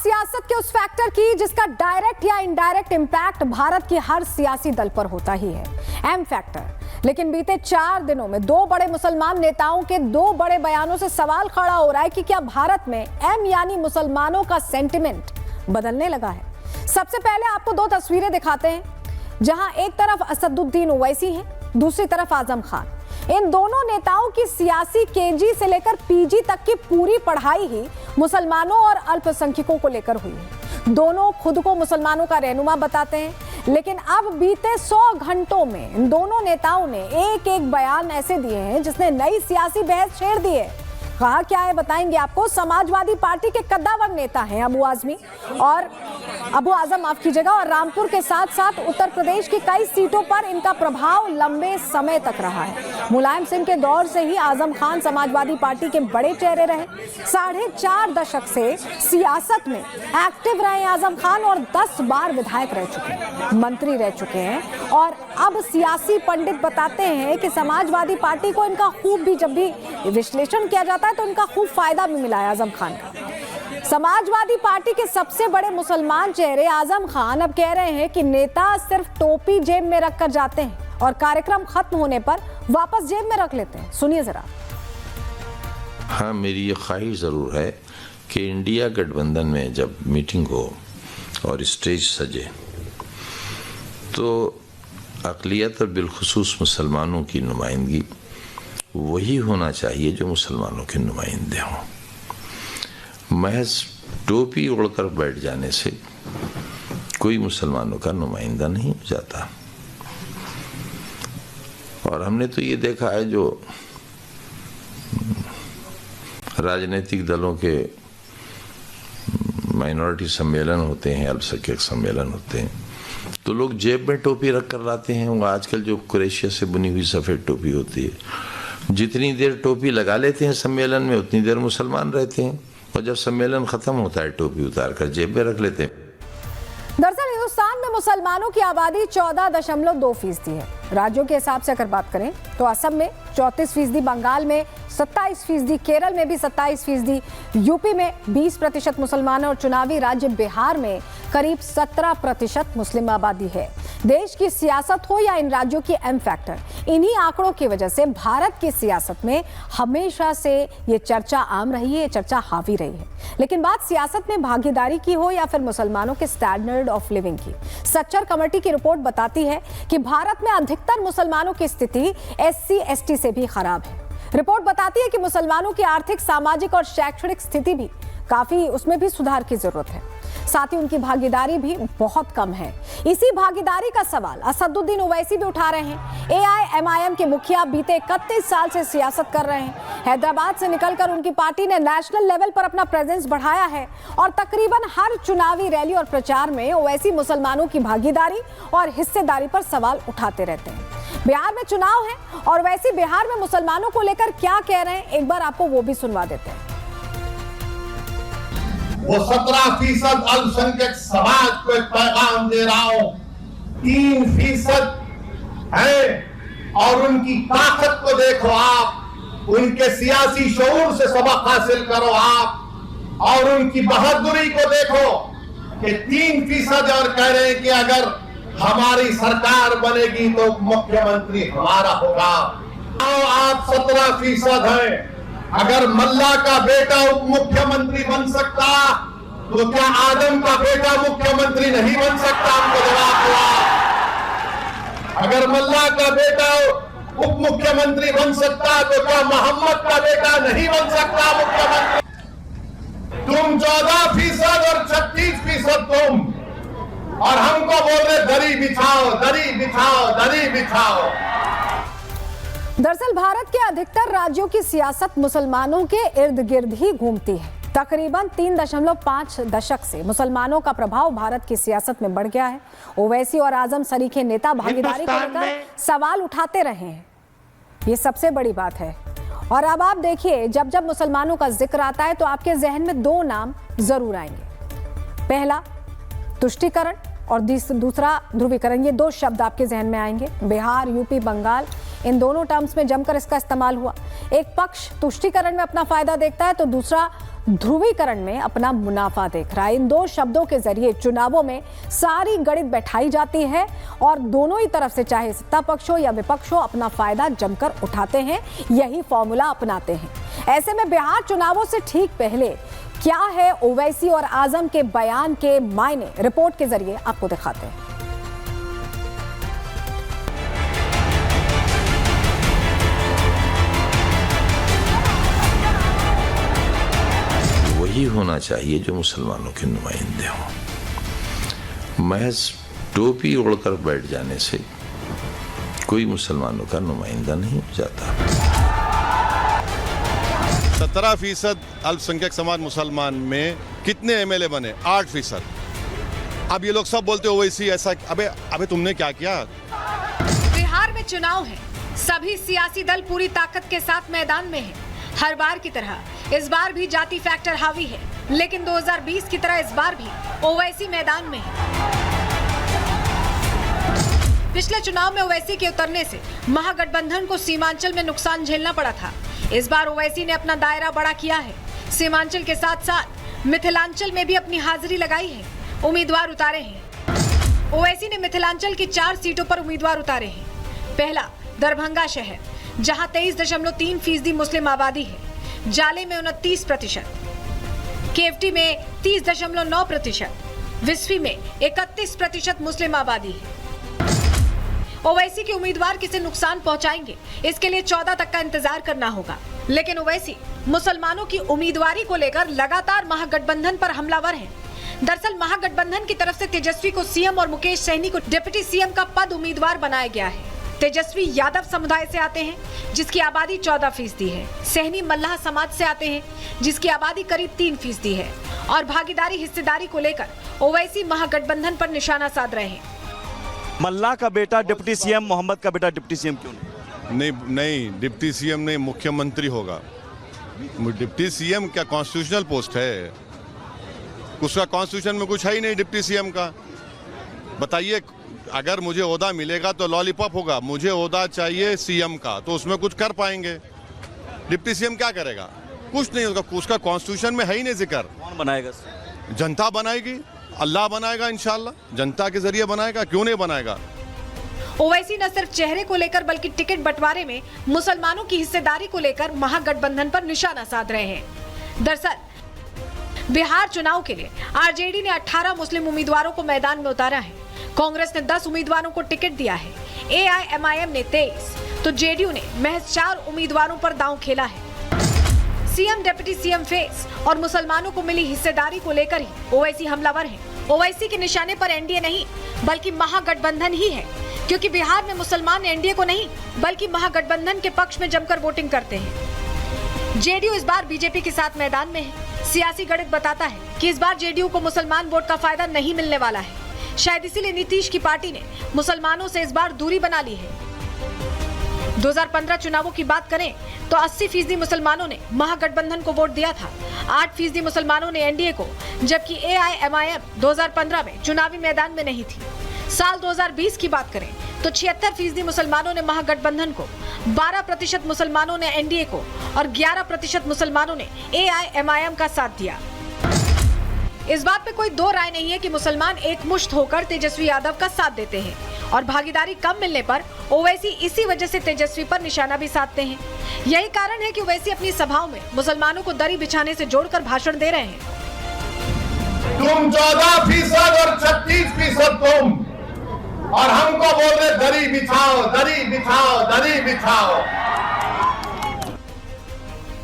सियासत के उस फैक्टर की जिसका डायरेक्ट या इनडायरेक्ट इंपैक्ट भारत की हर सियासी दल पर होता ही है, एम फैक्टर। लेकिन बीते 4 दिनों में 2 बड़े मुसलमान नेताओं के 2 बड़े बयानों से सवाल खड़ा हो रहा है कि क्या भारत में एम यानी मुसलमानों का सेंटिमेंट बदलने लगा है। सबसे पहले आपको 2 तस्वीरें दिखाते हैं, जहां एक तरफ असदुद्दीन ओवैसी है, दूसरी तरफ आजम खान। इन दोनों नेताओं की सियासी केजी से लेकर पीजी तक की पूरी पढ़ाई ही मुसलमानों और अल्पसंख्यकों को लेकर हुई है। दोनों खुद को मुसलमानों का रहनुमा बताते हैं, लेकिन अब बीते 100 घंटों में इन दोनों नेताओं ने एक एक बयान ऐसे दिए हैं जिसने नई सियासी बहस छेड़ दी है। कहा क्या है बताएंगे आपको। समाजवादी पार्टी के कद्दावर नेता हैं अबू आजम माफ कीजिएगा, और रामपुर के साथ साथ उत्तर प्रदेश की कई सीटों पर इनका प्रभाव लंबे समय तक रहा है। मुलायम सिंह के दौर से ही आजम खान समाजवादी पार्टी के बड़े चेहरे रहे। 4.5 दशक से सियासत में एक्टिव रहे आजम खान और 10 बार विधायक रह चुके हैं, मंत्री रह चुके हैं। और अब सियासी पंडित बताते हैं कि समाजवादी पार्टी को इनका खूब भी जब भी विश्लेषण किया जाता है तो इनका खूब फायदा भी मिला है आजम खान का। समाजवादी पार्टी के सबसे बड़े मुसलमान चेहरे आजम खान अब कह रहे हैं कि नेता सिर्फ टोपी जेब में रखकर जाते हैं और कार्यक्रम खत्म होने पर वापस जेब में रख लेते हैं। सुनिए जरा। हाँ, मेरी ये ख्वाहिश ज़रूर है कि इंडिया गठबंधन में जब मीटिंग हो और स्टेज सजे तो अक़लियत और बिलखुसूस मुसलमानों की नुमाइंदगी वही होना चाहिए जो मुसलमानों के नुमाइंदे हों। महज टोपी ओढ़कर बैठ जाने से कोई मुसलमानों का नुमाइंदा नहीं हो जाता। और हमने तो ये देखा है, जो राजनीतिक दलों के माइनॉरिटी सम्मेलन होते हैं, अल्पसंख्यक सम्मेलन होते हैं, तो लोग जेब में टोपी रख कर लाते हैं। वो आजकल जो कुरैशिया से बुनी हुई सफ़ेद टोपी होती है, जितनी देर टोपी लगा लेते हैं सम्मेलन में उतनी देर मुसलमान रहते हैं, और जब सम्मेलन खत्म होता है टोपी उतार कर जेब में रख लेते हैं। दरअसल हिंदुस्तान में मुसलमानों की आबादी 14.2% है। राज्यों के हिसाब से अगर बात करें तो असम में 34%, बंगाल में 27%, केरल में भी 27%, यूपी में 20% मुसलमान और चुनावी राज्य बिहार में करीब 17% मुस्लिम आबादी है। देश की सियासत हो या इन राज्यों की एम फैक्टर, इन्हीं आंकड़ों की वजह से भारत की सियासत में हमेशा से ये चर्चा आम रही है, ये चर्चा हावी रही है। लेकिन बात सियासत में भागीदारी की हो या फिर मुसलमानों के स्टैंडर्ड ऑफ लिविंग की, सच्चर कमेटी की रिपोर्ट बताती है कि भारत में अधिकतर मुसलमानों की स्थिति SC/ST से भी खराब है। रिपोर्ट बताती है कि मुसलमानों की आर्थिक, सामाजिक और शैक्षणिक स्थिति भी काफी, उसमें भी सुधार की जरूरत है। साथ ही उनकी भागीदारी भी बहुत कम है। इसी भागीदारी का सवाल असदुद्दीन ओवैसी भी उठा रहे हैं। AIMIM के मुखिया बीते 31 साल से सियासत कर रहे हैं। हैदराबाद से निकलकर उनकी पार्टी ने नेशनल लेवल पर अपना प्रेजेंस बढ़ाया है और तकरीबन हर चुनावी रैली और प्रचार में ओवैसी मुसलमानों की भागीदारी और हिस्सेदारी पर सवाल उठाते रहते हैं। बिहार में चुनाव है और वैसे बिहार में मुसलमानों को लेकर क्या कह रहे हैं, एक बार आपको वो भी सुनवा देते हैं। वो 17% अल्पसंख्यक समाज को एक पैगाम दे रहा हूं। 3% है और उनकी ताकत को देखो आप, उनके सियासी शऊर से सबक हासिल करो आप, और उनकी बहादुरी को देखो कि 3% और कह रहे हैं कि अगर हमारी सरकार बनेगी तो मुख्यमंत्री हमारा होगा। आप 17% हैं। अगर मल्ला का बेटा उप मुख्यमंत्री बन सकता तो क्या आदम का बेटा मुख्यमंत्री नहीं बन सकता? हमको जवाब हुआ। अगर मल्ला का बेटा उप मुख्यमंत्री बन सकता तो क्या मोहम्मद का बेटा नहीं बन सकता मुख्यमंत्री? तुम 14% और 36% तुम, और हमको बोल रहे दरी बिछाओ, दरी बिछाओ, दरी बिछाओ। दरअसल भारत के अधिकतर राज्यों की सियासत मुसलमानों के इर्द गिर्द ही घूमती है। तकरीबन 3.5 दशक से मुसलमानों का प्रभाव भारत की सियासत में बढ़ गया है। ओवैसी और आजम सरीखे नेता भागीदारी को लेकर सवाल उठाते रहे हैं, ये सबसे बड़ी बात है। और अब आप देखिए, जब जब मुसलमानों का जिक्र आता है तो आपके जहन में 2 नाम जरूर आएंगे। पहला तुष्टीकरण और दूसरा ध्रुवीकरण, ये 2 शब्द आपके जहन में आएंगे। बिहार, यूपी, बंगाल, इन दोनों टर्म्स में जमकर इसका इस्तेमाल हुआ। एक पक्ष तुष्टीकरण में अपना फायदा देखता है तो दूसरा ध्रुवीकरण में अपना मुनाफा देख रहा है। इन दो शब्दों के जरिए चुनावों में सारी गणित बैठाई जाती है और दोनों ही तरफ से, चाहे सत्ता पक्ष हो या विपक्ष हो, अपना फायदा जमकर उठाते हैं, यही फॉर्मूला अपनाते हैं। ऐसे में बिहार चुनावों से ठीक पहले क्या है ओवैसी और आजम के बयान के मायने, रिपोर्ट के जरिए आपको दिखाते हैं। वही होना चाहिए जो मुसलमानों के नुमाइंदे हों। महज टोपी ओढ़कर बैठ जाने से कोई मुसलमानों का नुमाइंदा नहीं हो जाता। 17% अल्पसंख्यक समाज मुसलमान में कितने एमएलए बने? 8%। अब ये लोग सब बोलते हो वैसी ऐसा। अबे तुमने क्या किया? बिहार में चुनाव है, सभी सियासी दल पूरी ताकत के साथ मैदान में हैं। हर बार की तरह इस बार भी जाति फैक्टर हावी है, लेकिन 2020 की तरह इस बार भी ओवैसी मैदान में है। पिछले चुनाव में ओवैसी के उतरने से महागठबंधन को सीमांचल में नुकसान झेलना पड़ा था। इस बार ओवैसी ने अपना दायरा बड़ा किया है। सीमांचल के साथ साथ मिथिलांचल में भी अपनी हाजिरी लगाई है, उम्मीदवार उतारे हैं। ओवैसी ने मिथिलांचल की 4 सीटों पर उम्मीदवार उतारे हैं। पहला दरभंगा शहर, जहां 23.3% मुस्लिम आबादी है, जाले में 29%, केवटी में 30.9%, विस्फी में 31% मुस्लिम आबादी है। ओवैसी के उम्मीदवार किसे नुकसान पहुंचाएंगे, इसके लिए 14 तक का इंतजार करना होगा। लेकिन ओवैसी मुसलमानों की उम्मीदवारी को लेकर लगातार महागठबंधन पर हमलावर हैं। दरअसल महागठबंधन की तरफ से तेजस्वी को सीएम और मुकेश सहनी को डिप्टी सीएम का पद उम्मीदवार बनाया गया है। तेजस्वी यादव समुदाय से आते हैं, जिसकी आबादी 14% है। सहनी मल्लाह समाज से आते हैं, जिसकी आबादी करीब 3% है। और भागीदारी हिस्सेदारी को लेकर ओवैसी महागठबंधन पर निशाना साध रहे हैं। मल्लाह का बेटा डिप्टी सीएम, मोहम्मद का बेटा डिप्टी सीएम क्यों नहीं, डिप्टी सीएम नहीं, मुख्यमंत्री होगा। डिप्टी सीएम क्या कॉन्स्टिट्यूशनल पोस्ट है? उसका कॉन्स्टिट्यूशन में कुछ है ही नहीं डिप्टी सीएम का। बताइए, अगर मुझे ओहदा मिलेगा तो लॉलीपॉप होगा, मुझे ओहदा चाहिए सीएम का, तो उसमें कुछ कर पाएंगे। डिप्टी सीएम क्या करेगा? कुछ नहीं, उसका कॉन्स्टिट्यूशन में है ही नहीं जिक्र। कौन बनाएगा? जनता बनाएगी, अल्लाह बनाएगा, इंशाल्लाह जनता के जरिए बनाएगा। क्यों नहीं बनाएगा? ओवैसी न सिर्फ चेहरे को लेकर बल्कि टिकट बंटवारे में मुसलमानों की हिस्सेदारी को लेकर महागठबंधन पर निशाना साध रहे हैं। दरअसल बिहार चुनाव के लिए आरजेडी ने 18 मुस्लिम उम्मीदवारों को मैदान में उतारा है। कांग्रेस ने 10 उम्मीदवारों को टिकट दिया है। एआईएमआईएम ने 23, तो जेडीयू ने महज 4 उम्मीदवारों पर दांव खेला है। सीएम, डिप्टी सीएम फेस और मुसलमानों को मिली हिस्सेदारी को लेकर ही ओवैसी हमलावर हैं। ओवैसी के निशाने पर एनडीए नहीं बल्कि महागठबंधन ही है, क्योंकि बिहार में मुसलमान एनडीए को नहीं बल्कि महागठबंधन के पक्ष में जमकर वोटिंग करते हैं। जेडीयू इस बार बीजेपी के साथ मैदान में है। सियासी गणित बताता है कि इस बार जेडीयू को मुसलमान वोट का फायदा नहीं मिलने वाला है। शायद इसीलिए नीतीश की पार्टी ने मुसलमानों से इस बार दूरी बना ली है। 2015 चुनावों की बात करें तो 80% मुसलमानों ने महागठबंधन को वोट दिया था, 8% मुसलमानों ने एनडीए को, जबकि एआईएमआईएम 2015 में चुनावी मैदान में नहीं थी। साल 2020 की बात करें तो 76% मुसलमानों ने महागठबंधन को, 12% मुसलमानों ने एनडीए को और 11% मुसलमानों ने एआईएमआईएम का साथ दिया। इस बात पे कोई दो राय नहीं है कि मुसलमान एकमुश्त होकर तेजस्वी यादव का साथ देते हैं और भागीदारी कम मिलने पर ओवैसी इसी वजह से तेजस्वी पर निशाना भी साधते हैं। यही कारण है कि ओवैसी अपनी सभाओं में मुसलमानों को दरी बिछाने से जोड़कर भाषण दे रहे हैं। तुम 14% और 36% तुम, और हमको बोल रहे दरी बिछाओ, दरी बिछाओ, दरी बिछाओ।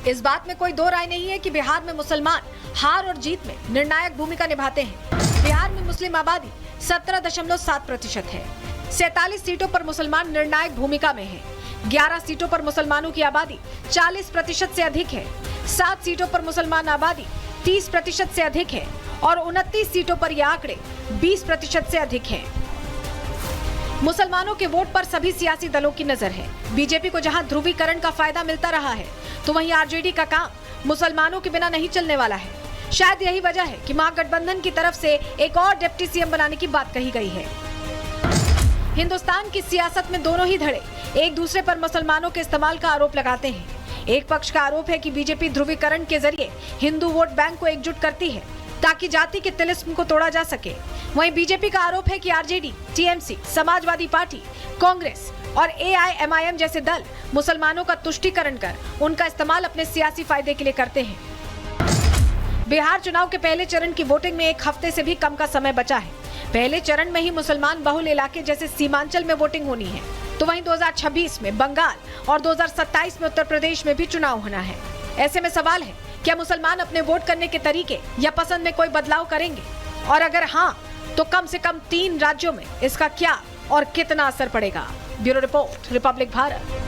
इस बात में कोई दो राय नहीं है कि बिहार में मुसलमान हार और जीत में निर्णायक भूमिका निभाते हैं। बिहार में मुस्लिम आबादी 17.7% है। 47 सीटों पर मुसलमान निर्णायक भूमिका में हैं। 11 सीटों पर मुसलमानों की आबादी 40% से अधिक है। 7 सीटों पर मुसलमान आबादी 30% से अधिक है और 29 सीटों पर यह आंकड़े 20% से अधिक हैं। मुसलमानों के वोट पर सभी सियासी दलों की नजर है। बीजेपी को जहां ध्रुवीकरण का फायदा मिलता रहा है, तो वहीं आरजेडी का काम मुसलमानों के बिना नहीं चलने वाला है। शायद यही वजह है कि महागठबंधन की तरफ से एक और डिप्टी सीएम बनाने की बात कही गई है। हिंदुस्तान की सियासत में दोनों ही धड़े एक दूसरे पर मुसलमानों के इस्तेमाल का आरोप लगाते हैं। एक पक्ष का आरोप है कि बीजेपी ध्रुवीकरण के जरिए हिंदू वोट बैंक को एकजुट करती है ताकि जाति के तिलिस्म को तोड़ा जा सके। वहीं बीजेपी का आरोप है कि RJD, TMC, Samajwadi party, Congress और एआईएमआईएम जैसे दल मुसलमानों का तुष्टीकरण कर उनका इस्तेमाल अपने सियासी फायदे के लिए करते हैं। बिहार चुनाव के पहले चरण की वोटिंग में एक हफ्ते से भी कम का समय बचा है। पहले चरण में ही मुसलमान बहुल इलाके जैसे सीमांचल में वोटिंग होनी है, तो वहीं 2026 में बंगाल और 2027 में उत्तर प्रदेश में भी चुनाव होना है। ऐसे में सवाल है, क्या मुसलमान अपने वोट करने के तरीके या पसंद में कोई बदलाव करेंगे, और अगर हाँ तो कम से कम 3 राज्यों में इसका क्या और कितना असर पड़ेगा। Bureau report, Republic Bharat.